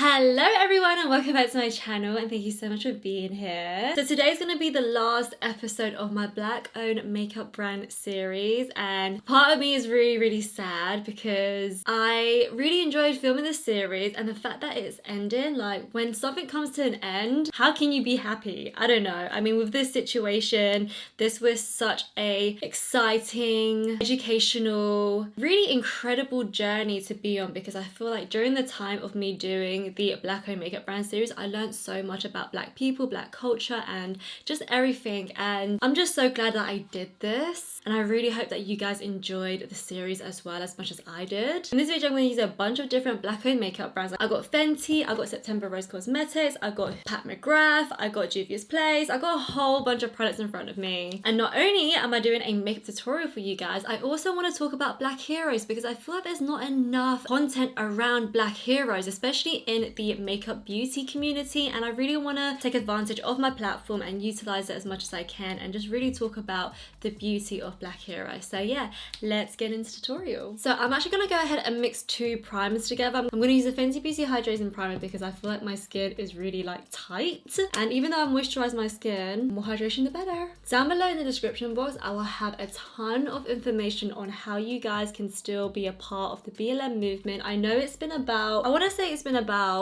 Hello everyone and welcome back to my channel, and thank you so much for being here. So today's going to be the last episode of my black owned makeup brand series, and part of me is really sad because I really enjoyed filming this series, and the fact that it's ending, like when something comes to an end, how can you be happy? I don't know. I mean, with this situation, this was such a exciting, educational, really incredible journey to be on, because I feel like during the time of me doing the black owned makeup brand series, I learned so much about black people, black culture, and just everything, and I'm just so glad that I did this, and I really hope that you guys enjoyed the series as well as much as I did. In this video I'm going to use a bunch of different black owned makeup brands. I got Fenty, I got September Rose Cosmetics, I got Pat Mcgrath, I got Juvia's Place, I got a whole bunch of products in front of me. And not only am I doing a makeup tutorial for you guys, I also want to talk about black heroes, because I feel like there's not enough content around black heroes, especially in the makeup beauty community, and I really want to take advantage of my platform and utilize it as much as I can and just really talk about the beauty of black heroes. So yeah, let's get into the tutorial. So I'm actually going to go ahead and mix two primers together. I'm going to use a Fenty Beauty hydrating primer because I feel like my skin is really like tight, and even though I moisturize my skin, more hydration the better. Down below in the description box I will have a ton of information on how you guys can still be a part of the BLM movement. I know it's been about, I want to say it's been about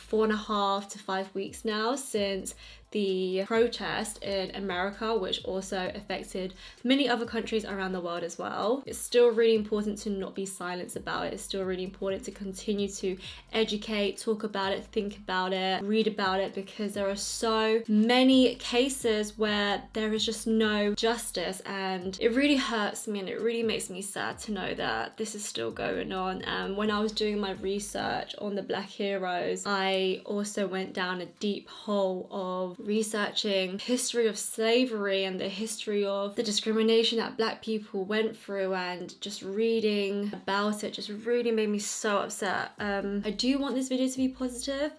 4.5 to 5 weeks now since the protest in America, which also affected many other countries around the world as well. It's still really important to not be silenced about it. It's still really important to continue to educate, talk about it, think about it, read about it, because there are so many cases where there is just no justice, and it really hurts me and it really makes me sad to know that this is still going on. And when I was doing my research on the black heroes, I also went down a deep hole of researching history of slavery and the history of the discrimination that black people went through, and just reading about it just really made me so upset. I do want this video to be positive,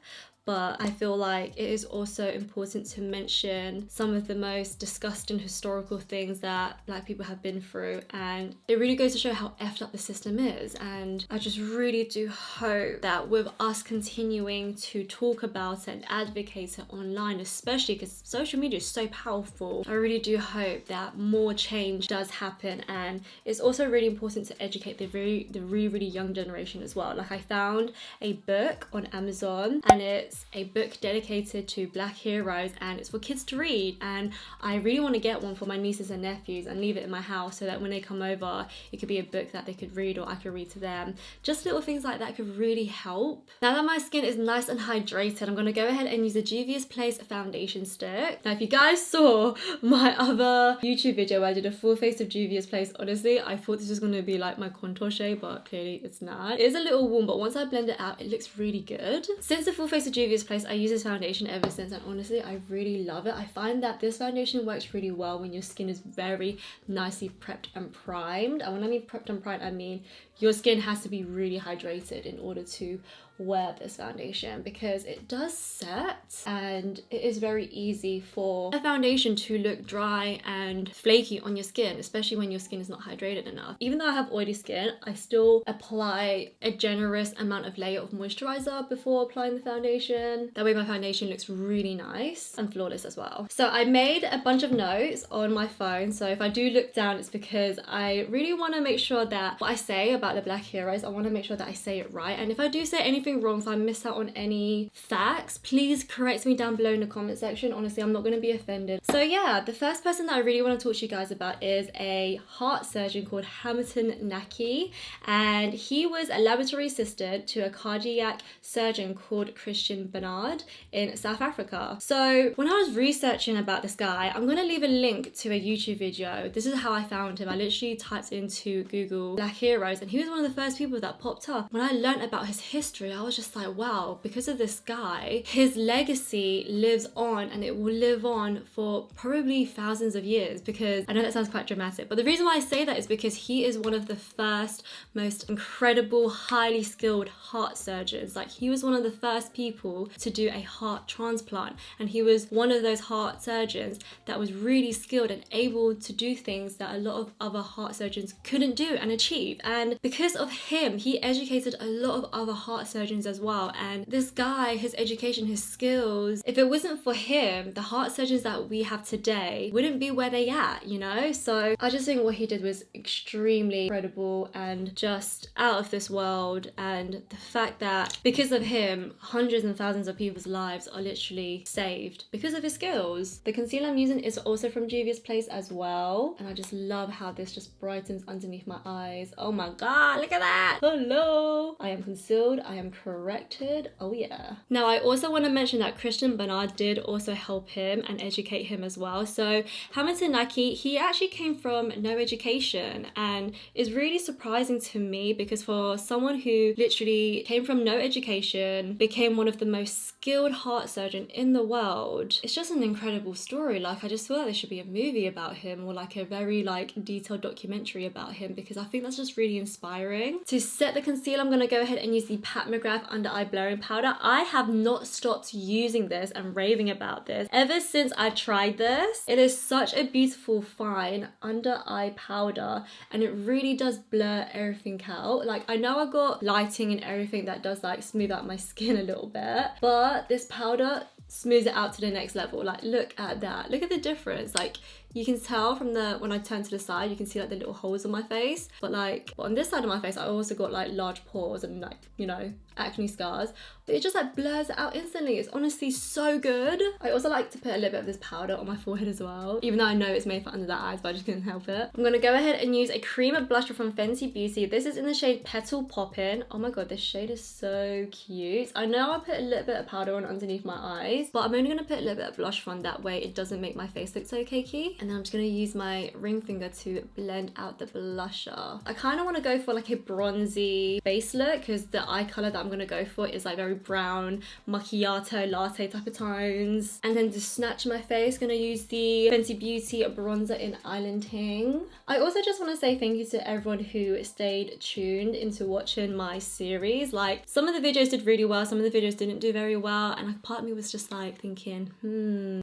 but I feel like it is also important to mention some of the most disgusting historical things that black people have been through, and it really goes to show how effed up the system is. And I just really do hope that with us continuing to talk about it and advocate it online, especially because social media is so powerful, I really do hope that more change does happen. And it's also really important to educate the really young generation as well. Like, I found a book on Amazon, and it's a book dedicated to black heroes, and it's for kids to read, and I really want to get one for my nieces and nephews and leave it in my house so that when they come over it could be a book that they could read, or I could read to them. Just little things like that could really help. Now that my skin is nice and hydrated, I'm going to go ahead and use the Juvia's Place foundation stick. Now if you guys saw my other YouTube video where I did a full face of Juvia's Place, honestly I thought this was going to be like my contour shade, but clearly it's not. It is a little warm, but once I blend it out it looks really good. Since the full face of Juvia's Place, I use this foundation ever since, and honestly I really love it. I find that this foundation works really well when your skin is very nicely prepped and primed. And when I mean prepped and primed, I mean your skin has to be really hydrated in order to wear this foundation, because it does set and it is very easy for a foundation to look dry and flaky on your skin, especially when your skin is not hydrated enough. Even though I have oily skin, I still apply a generous amount of layer of moisturizer before applying the foundation. That way my foundation looks really nice and flawless as well. So I made a bunch of notes on my phone, so if I do look down it's because I really want to make sure that what I say about the black heroes, I want to make sure that I say it right, and if I do say anything wrong, if I miss out on any facts, please correct me down below in the comment section. Honestly, I'm not going to be offended. So yeah, the first person that I really want to talk to you guys about is a heart surgeon called Hamilton Naki, and he was a laboratory assistant to a cardiac surgeon called Christian Barnard in South Africa. So when I was researching about this guy, I'm going to leave a link to a YouTube video. This is how I found him. I literally typed into Google black heroes, and he was one of the first people that popped up. When I learned about his history, I was just like, wow, because of this guy, his legacy lives on, and it will live on for probably thousands of years. Because I know that sounds quite dramatic, but the reason why I say that is because he is one of the first most incredible, highly skilled heart surgeons. Like, he was one of the first people to do a heart transplant, and he was one of those heart surgeons that was really skilled and able to do things that a lot of other heart surgeons couldn't do and achieve. And because of him, he educated a lot of other heart surgeons surgeons as well. And this guy, his education, his skills, if it wasn't for him, the heart surgeons that we have today wouldn't be where they at, you know? So I just think what he did was extremely incredible and just out of this world. And the fact that because of him, hundreds and thousands of people's lives are literally saved because of his skills. The concealer I'm using is also from Juvia's Place as well. And I just love how this just brightens underneath my eyes. Oh my god, look at that! Hello! I am concealed, I am corrected, oh yeah. Now I also want to mention that Christian Bernard did also help him and educate him as well. So Hamilton Naki, he actually came from no education, and it's really surprising to me because for someone who literally came from no education, became one of the most skilled heart surgeon in the world, it's just an incredible story. Like, I just feel like there should be a movie about him, or like a very like detailed documentary about him, because I think that's just really inspiring. To set the concealer, I'm going to go ahead and use the Pat Mcgrath under eye blurring powder. I have not stopped using this and raving about this ever since I tried this. It is such a beautiful fine under eye powder, and it really does blur everything out. Like, I know I got lighting and everything that does like smooth out my skin a little bit, but this powder smooths it out to the next level. Like, look at that, look at the difference. Like, you can tell from the, when I turn to the side, you can see like the little holes on my face, but like on this side of my face I also got like large pores and like, you know, acne scars, but it just like blurs it out instantly. It's honestly so good. I also like to put a little bit of this powder on my forehead as well, even though I know it's made for under the eyes, but I just couldn't help it. I'm gonna go ahead and use a cream blusher from Fenty Beauty. This is in the shade Petal Poppin. Oh my god, this shade is so cute. I know I put a little bit of powder on underneath my eyes, but I'm only gonna put a little bit of blush on, that way it doesn't make my face look so cakey. And then I'm just gonna use my ring finger to blend out the blusher. I kind of want to go for like a bronzy base look, because the eye color that I'm gonna go for is like very brown, macchiato, latte type of tones. And then to snatch my face, gonna use the Fenty Beauty bronzer in Island Ting. I also just want to say thank you to everyone who stayed tuned into watching my series. Like, some of the videos did really well, some of the videos didn't do very well, and like part of me was just like thinking,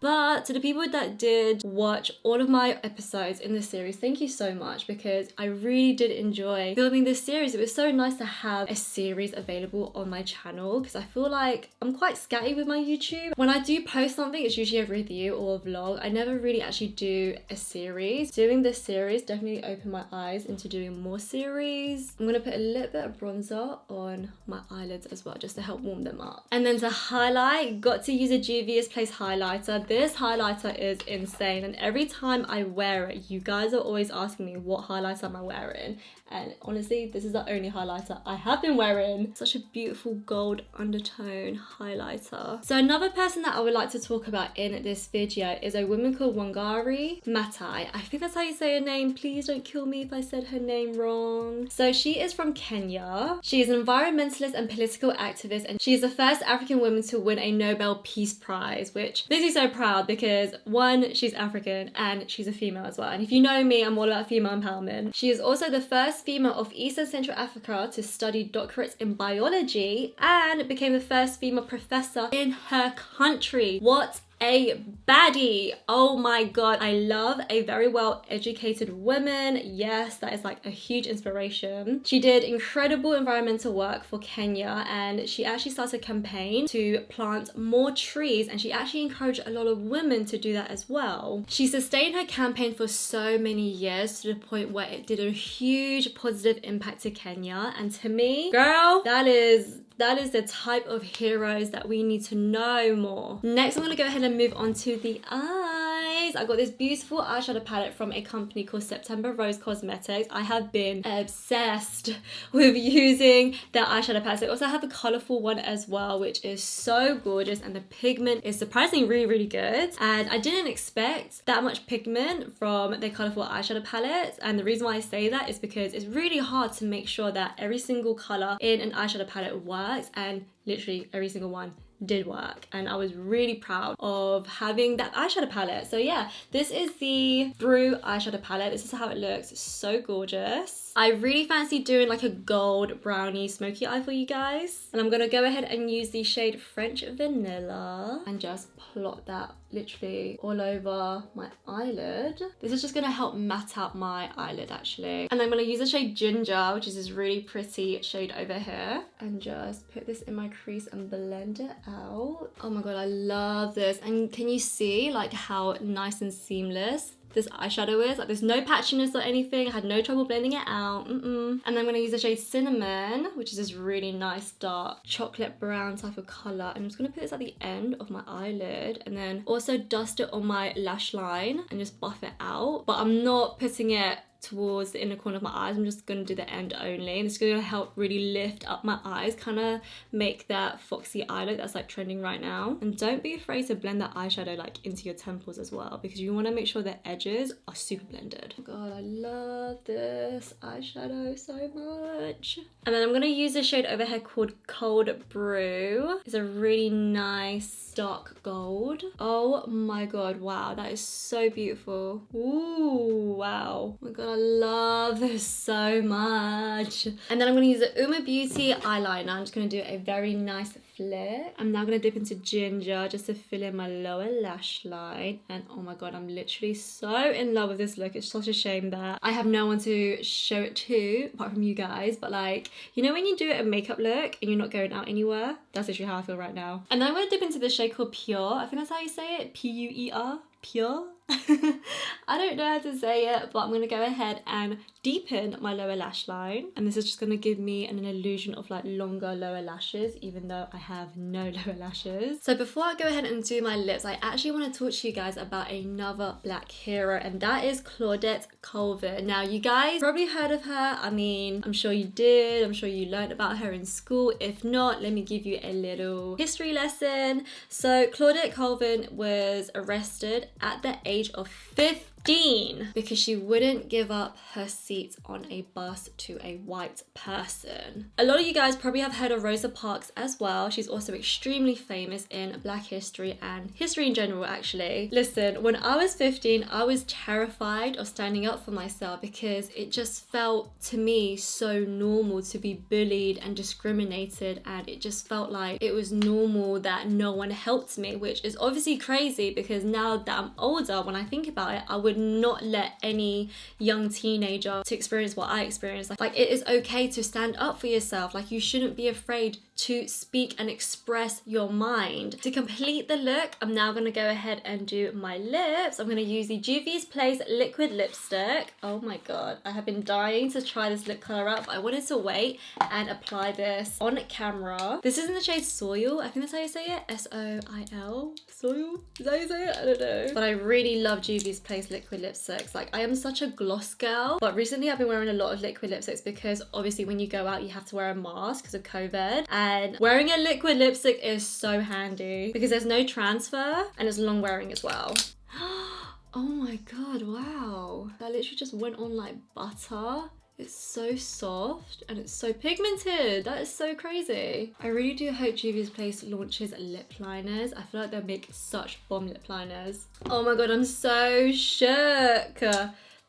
But to the people that did watch all of my episodes in this series, thank you so much, because I really did enjoy filming this series. It was so nice to have a series available on my channel, because I feel like I'm quite scatty with my YouTube. When I do post something, it's usually a review or a vlog. I never really actually do a series. Doing this series definitely opened my eyes into doing more series. I'm gonna put a little bit of bronzer on my eyelids as well, just to help warm them up. And then to highlight, got to use a Juvia's Place highlighter. This highlighter is insane, and every time I wear it, you guys are always asking me what highlighter am I wearing, and honestly this is the only highlighter I have been wearing. Such a beautiful gold undertone highlighter. So another person that I would like to talk about in this video is a woman called Wangari Maathai. I think that's how you say her name. Please don't kill me if I said her name wrong. So she is from Kenya. She is an environmentalist and political activist, and she is the first African woman to win a Nobel Peace Prize, which makes me so proud because one, she's African and she's a female as well. And if you know me, I'm all about female empowerment. She is also the first female of East and Central Africa to study doctorates in biology, and became the first female professor in her country. What a baddie. Oh my god, I love a very well educated woman. Yes, that is like a huge inspiration. She did incredible environmental work for Kenya, and she actually started a campaign to plant more trees, and she actually encouraged a lot of women to do that as well. She sustained her campaign for so many years, to the point where it did a huge positive impact to Kenya. And to me, girl, that is the type of heroes that we need to know more. Next, I'm gonna go ahead and move on to the eyes. I got this beautiful eyeshadow palette from a company called September Rose Cosmetics. I have been obsessed with using their eyeshadow palettes. They also have a colorful one as well, which is so gorgeous, and the pigment is surprisingly really, really good. And I didn't expect that much pigment from their colorful eyeshadow palettes. And the reason why I say that is because it's really hard to make sure that every single color in an eyeshadow palette works, and literally every single one did work, and I was really proud of having that eyeshadow palette. So yeah, this is the Brew eyeshadow palette. This is how it looks. It's so gorgeous. I really fancy doing like a gold brownie smoky eye for you guys. And I'm gonna go ahead and use the shade French Vanilla and just plot that literally all over my eyelid. This is just gonna help matte out my eyelid actually. And I'm gonna use the shade Ginger, which is this really pretty shade over here, and just put this in my crease and blend it out. Oh my god, I love this. And can you see like how nice and seamless this eyeshadow is? Like there's no patchiness or anything. I had no trouble blending it out. And then I'm gonna use the shade Cinnamon, which is this really nice dark chocolate brown type of color, and I'm just gonna put this at the end of my eyelid and then also dust it on my lash line and just buff it out. But I'm not putting it towards the inner corner of my eyes. I'm just gonna do the end only, and it's gonna help really lift up my eyes, kind of make that foxy eye look that's like trending right now. And don't be afraid to blend that eyeshadow like into your temples as well, because you want to make sure the edges are super blended. Oh god, I love this eyeshadow so much. And then I'm gonna use a shade over here called Cold Brew. It's a really nice dark gold. Oh my god, wow, that is so beautiful. Ooh, wow. Oh my god, I love this so much. And then I'm going to use the Uoma Beauty eyeliner. I'm just going to do a very nice flick. I'm now going to dip into Ginger just to fill in my lower lash line. And oh my god, I'm literally so in love with this look. It's such a shame that I have no one to show it to apart from you guys. But like, you know when you do a makeup look and you're not going out anywhere? That's literally how I feel right now. And then I'm going to dip into this shade called Pure. I think that's how you say it. P-U-E-R. Pure. I don't know how to say it, but I'm going to go ahead and deepen my lower lash line, and this is just going to give me an illusion of like longer lower lashes, even though I have no lower lashes. So before I go ahead and do my lips, I actually want to talk to you guys about another black hero, and that is Claudette Colvin. Now you guys probably heard of her. I mean, I'm sure you did. I'm sure you learned about her in school. If not, let me give you a little history lesson. So Claudette Colvin was arrested at the age of 15 because she wouldn't give up her seat on a bus to a white person. A lot of you guys probably have heard of Rosa Parks as well. She's also extremely famous in Black history and history in general actually. Listen, when I was 15, I was terrified of standing up for myself because it just felt to me so normal to be bullied and discriminated, and it just felt like it was normal that no one helped me, which is obviously crazy because now that I'm older, when I think about it, I would not let any young teenager to experience what I experienced. Like it is okay to stand up for yourself. Like you shouldn't be afraid to speak and express your mind. To complete the look, I'm now going to go ahead and do my lips. I'm going to use the Juvia's Place liquid lipstick. Oh my god, I have been dying to try this lip color out, but I wanted to wait and apply this on camera. This is in the shade Soil. I think that's how you say it. S-O-I-L. Soil? Is that how you say it? I don't know. But I really love Juvia's Place liquid lipsticks. Like I am such a gloss girl, but recently I've been wearing a lot of liquid lipsticks because obviously when you go out you have to wear a mask because of COVID, and wearing a liquid lipstick is so handy because there's no transfer and it's long wearing as well. Oh my god, wow, that literally just went on like butter. It's so soft and it's so pigmented. That is so crazy. I really do hope Juvia's Place launches lip liners. I feel like they'll make such bomb lip liners. Oh my god, I'm so shook.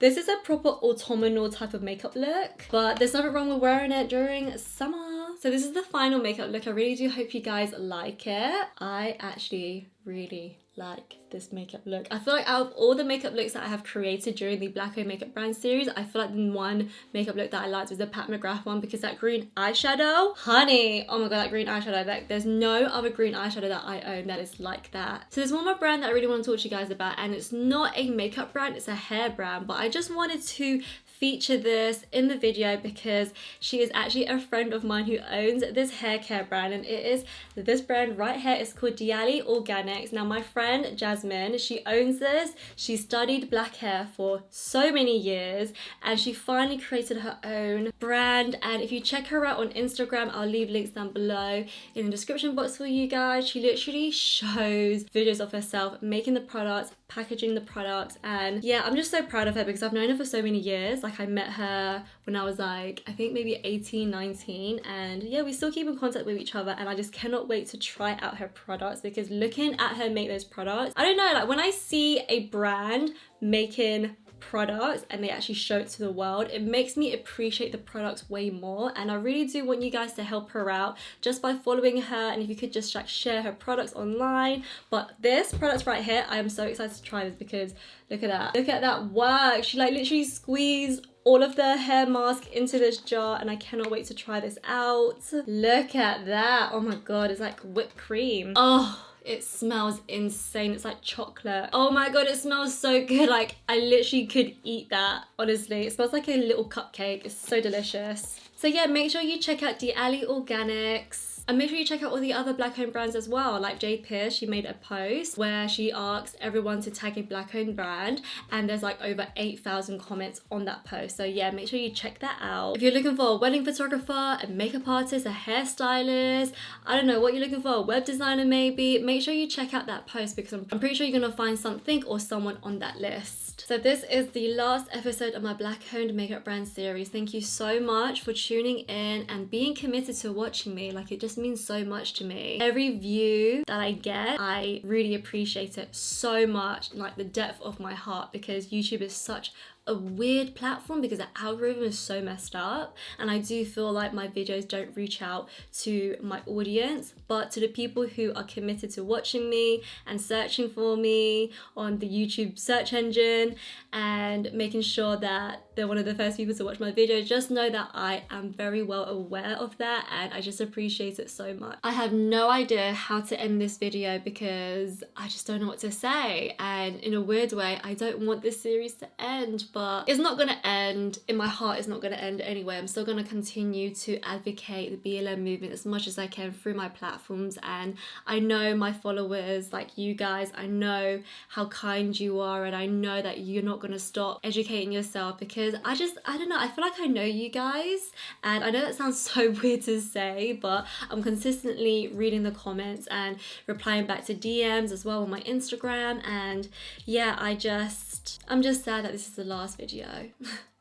This is a proper autumnal type of makeup look, but there's nothing wrong with wearing it during summer. So this is the final makeup look. I really do hope you guys like it. I actually really like this makeup look. I feel like out of all the makeup looks that I have created during the Black Owned Makeup Brand series, I feel like the one makeup look that I liked was the Pat Mcgrath one, because that green eyeshadow, honey, oh my god, that green eyeshadow, like there's no other green eyeshadow that I own that is like that. So there's one more brand that I really want to talk to you guys about, and it's not a makeup brand, it's a hair brand, but I just wanted to feature this in the video because she is actually a friend of mine who owns this hair care brand, and it is this brand right here. It's called Diali Organics. Now my friend Jasmine, she owns this. She studied black hair for so many years and she finally created her own brand, and if you check her out on Instagram, I'll leave links down below in the description box for you guys. She literally shows videos of herself making the products, packaging the products, and yeah, I'm just so proud of her because I've known her for so many years. Like I met her when I was like, I think maybe 18, 19, and yeah, we still keep in contact with each other, and I just cannot wait to try out her products because looking at her make those products, I don't know, like when I see a brand making products and they actually show it to the world, it makes me appreciate the products way more. And I really do want you guys to help her out just by following her, and if you could just like share her products online. But this product right here, I am so excited to try this because look at that work. She like literally squeezed all of the hair mask into this jar, and I cannot wait to try this out. Look at that. Oh my god, it's like whipped cream. Oh, it smells insane. It's like chocolate. Oh my god, it smells so good. Like I literally could eat that, honestly. It smells like a little cupcake. It's so delicious. So yeah, make sure you check out D'Ali Organics. And make sure you check out all the other black-owned brands as well. Like Jade Pierce, she made a post where she asked everyone to tag a black-owned brand, and there's like over 8,000 comments on that post. So yeah, make sure you check that out. If you're looking for a wedding photographer, a makeup artist, a hairstylist, I don't know what you're looking for, a web designer maybe, make sure you check out that post because I'm pretty sure you're gonna find something or someone on that list. So this is the last episode of my black-owned makeup brand series. Thank you so much for tuning in and being committed to watching me. Like it just means so much to me. Every view that I get, I really appreciate it so much, like the depth of my heart, because YouTube is such a weird platform because the algorithm is so messed up, and I do feel like my videos don't reach out to my audience, but to the people who are committed to watching me and searching for me on the YouTube search engine and making sure that they're one of the first people to watch my video, just know that I am very well aware of that, and I just appreciate it so much. I have no idea how to end this video because I just don't know what to say, and in a weird way I don't want this series to end, but it's not gonna end. In my heart, it's not gonna end anyway. I'm still gonna continue to advocate the BLM movement as much as I can through my platforms, and I know my followers, like you guys, I know how kind you are, and I know that you're not gonna stop educating yourself because I don't know, I feel like I know you guys, and I know that sounds so weird to say, but I'm consistently reading the comments and replying back to DMs as well on my Instagram, and yeah, I'm just sad that this is the last video.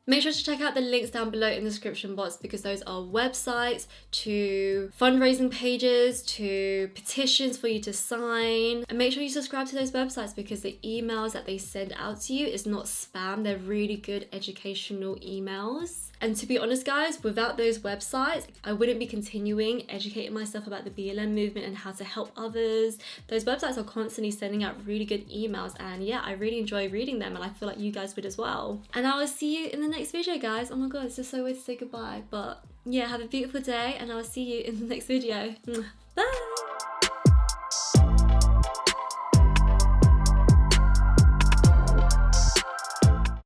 Make sure to check out the links down below in the description box because those are websites to fundraising pages to petitions for you to sign. And make sure you subscribe to those websites because the emails that they send out to you is not spam. They're really good educational emails. And to be honest guys, without those websites, I wouldn't be continuing educating myself about the BLM movement and how to help others. Those websites are constantly sending out really good emails, and yeah, I really enjoy reading them, and I feel like you guys would as well. And I will see you in the next video guys. Oh my god, it's just so weird to say goodbye, but yeah, have a beautiful day and I'll see you in the next video.